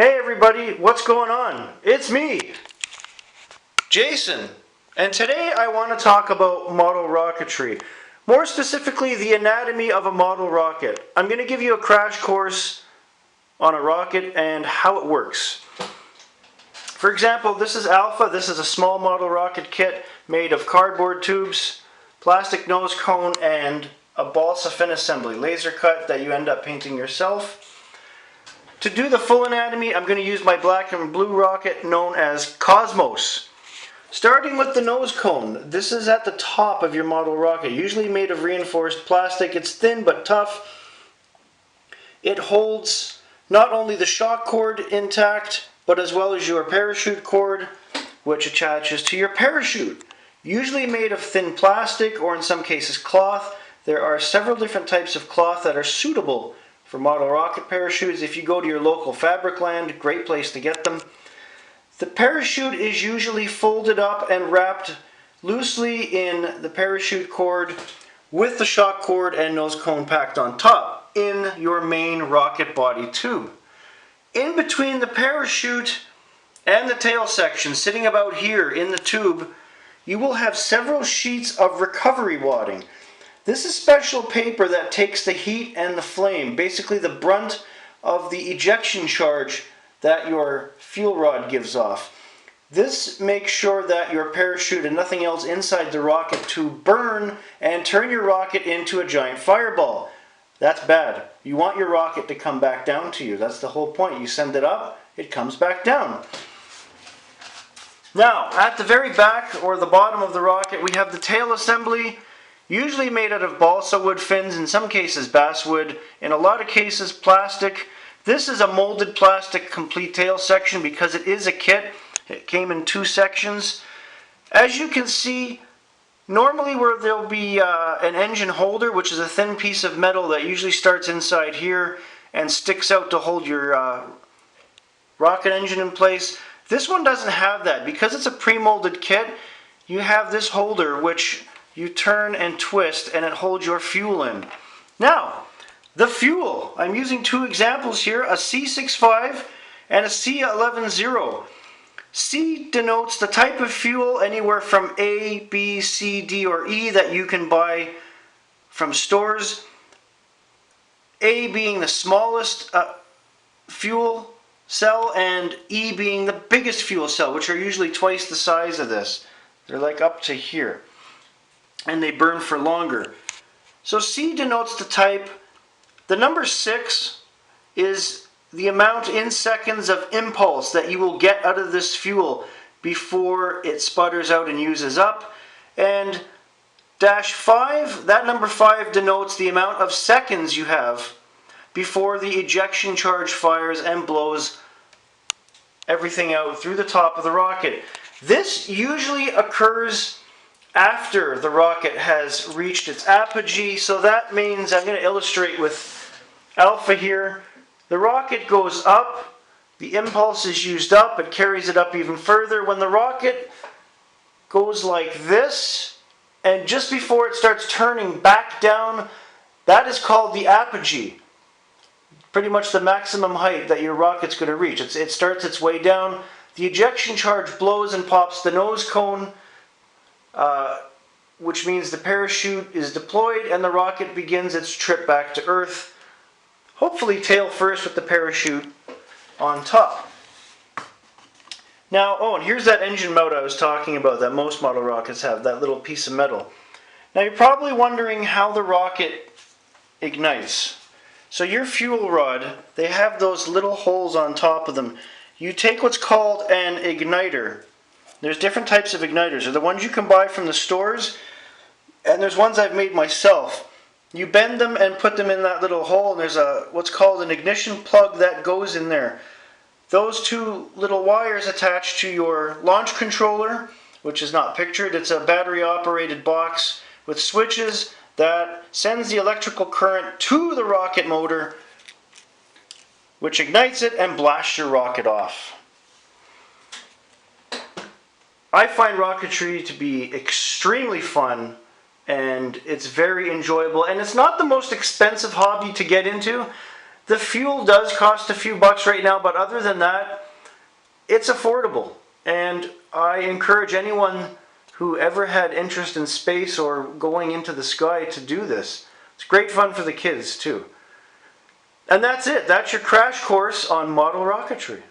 Hey everybody, what's going on? It's me, Jason, and today I want to talk about model rocketry. More specifically, the anatomy of a model rocket. I'm going to give you a crash course on a rocket and how it works. For example, this is Alpha. This is a small model rocket kit made of cardboard tubes, plastic nose cone, and a balsa fin assembly, laser cut that you end up painting yourself. To do the full anatomy, I'm going to use my black and blue rocket known as Cosmos. Starting with the nose cone, this is at the top of your model rocket, usually made of reinforced plastic. It's thin but tough. It holds not only the shock cord intact, but as well as your parachute cord, which attaches to your parachute. Usually made of thin plastic or in some cases cloth. There are several different types of cloth that are suitable for model rocket parachutes. If you go to your local Fabricland, great place to get them. The parachute is usually folded up and wrapped loosely in the parachute cord with the shock cord and nose cone packed on top in your main rocket body tube. In between the parachute and the tail section, sitting about here in the tube, you will have several sheets of recovery wadding. This is special paper that takes the heat and the flame, basically the brunt of the ejection charge that your fuel rod gives off. This makes sure that your parachute and nothing else inside the rocket tube burn and turn your rocket into a giant fireball. That's bad. You want your rocket to come back down to you. That's the whole point. You send it up, it comes back down. Now, at the very back or the bottom of the rocket, we have the tail assembly, usually made out of balsa wood fins, in some cases basswood, in a lot of cases plastic. This is a molded plastic complete tail section because it is a kit. It came in 2 sections. As you can see, normally where there'll be an engine holder, which is a thin piece of metal that usually starts inside here and sticks out to hold your rocket engine in place. This one doesn't have that. Because it's a pre-molded kit, you have this holder which you turn and twist and it holds your fuel in. Now, the fuel. I'm using 2 examples here, a C65 and a C110. C denotes the type of fuel anywhere from A, B, C, D, or E that you can buy from stores. A being the smallest fuel cell and E being the biggest fuel cell, which are usually twice the size of this. They're like up to here. And they burn for longer. So C denotes the type. The number 6 is the amount in seconds of impulse that you will get out of this fuel before it sputters out and uses up. And -5, that number 5 denotes the amount of seconds you have before the ejection charge fires and blows everything out through the top of the rocket. This usually occurs after the rocket has reached its apogee, so that means, I'm going to illustrate with Alpha here. The rocket goes up, the impulse is used up, it carries it up even further. When the rocket goes like this, and just before it starts turning back down, that is called the apogee. Pretty much the maximum height that your rocket's going to reach. It starts its way down, the ejection charge blows and pops the nose cone, which means the parachute is deployed and the rocket begins its trip back to Earth. Hopefully tail first with the parachute on top. Now, and here's that engine mount I was talking about that most model rockets have, that little piece of metal. Now you're probably wondering how the rocket ignites. So your fuel rod, they have those little holes on top of them. You take what's called an igniter. There's different types of igniters. There's the ones you can buy from the stores, and there's ones I've made myself. You bend them and put them in that little hole, and there's what's called an ignition plug that goes in there. Those 2 little wires attach to your launch controller, which is not pictured. It's a battery operated box with switches that sends the electrical current to the rocket motor, which ignites it and blasts your rocket off. I find rocketry to be extremely fun, and it's very enjoyable, and it's not the most expensive hobby to get into. The fuel does cost a few bucks right now, but other than that, it's affordable. And I encourage anyone who ever had interest in space or going into the sky to do this. It's great fun for the kids too. And that's it. That's your crash course on model rocketry.